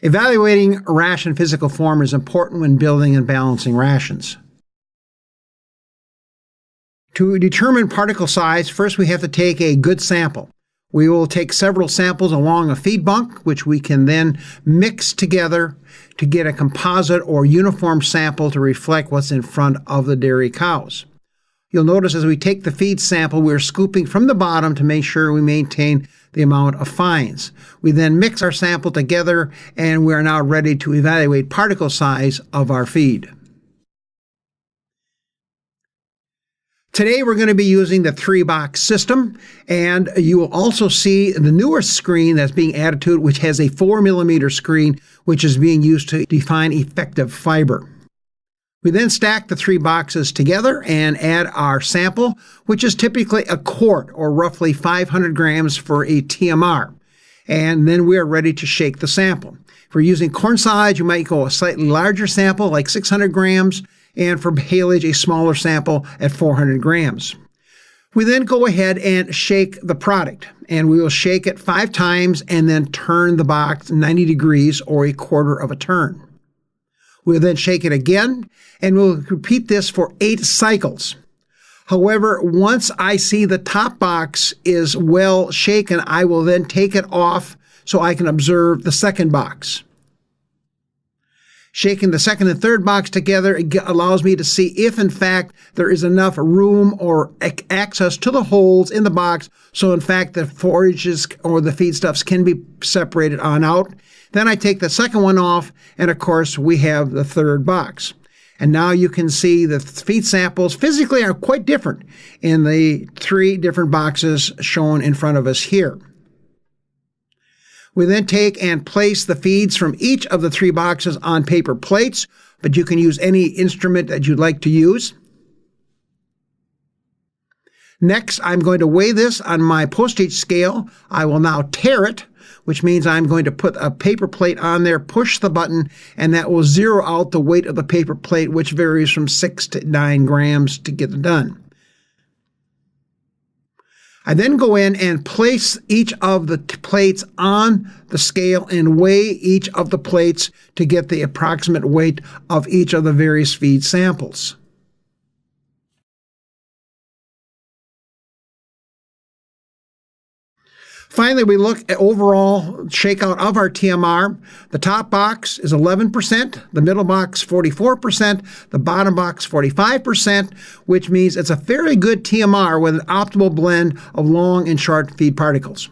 Evaluating ration physical form is important when building and balancing rations. To determine particle size, first we have to take a good sample. We will take several samples along a feed bunk, which we can then mix together to get a composite or uniform sample to reflect what's in front of the dairy cows. You'll notice as we take the feed sample, we're scooping from the bottom to make sure we maintain the amount of fines. We then mix our sample together and we are now ready to evaluate particle size of our feed. Today we're going to be using the 3-box system, and you will also see the newer screen that's being added to it, which has a 4mm screen, which is being used to define effective fiber. We then stack the 3 boxes together and add our sample, which is typically a quart or roughly 500 grams for a TMR. And then we are ready to shake the sample. If we're using corn silage, you might go a slightly larger sample, like 600 grams, and for haylage, a smaller sample at 400 grams. We then go ahead and shake the product, and we will shake it 5 times and then turn the box 90 degrees or a quarter of a turn. We'll then shake it again, and we'll repeat this for 8 cycles. However, once I see the top box is well shaken, I will then take it off so I can observe the second box. Shaking the second and third box together allows me to see if, in fact, there is enough room or access to the holes in the box, so, in fact, the forages or the feedstuffs can be separated on out. Then I take the second one off, and, of course, we have the third box. And now you can see the feed samples physically are quite different in the 3 different boxes shown in front of us here. We then take and place the feeds from each of the 3 boxes on paper plates, but you can use any instrument that you'd like to use. Next, I'm going to weigh this on my postage scale. I will now tare it, which means I'm going to put a paper plate on there, push the button, and that will zero out the weight of the paper plate, which varies from 6 to 9 grams to get it done. I then go in and place each of the plates on the scale and weigh each of the plates to get the approximate weight of each of the various feed samples. Finally, we look at overall shakeout of our TMR. The top box is 11%, the middle box 44%, the bottom box 45%, which means it's a very good TMR with an optimal blend of long and short feed particles.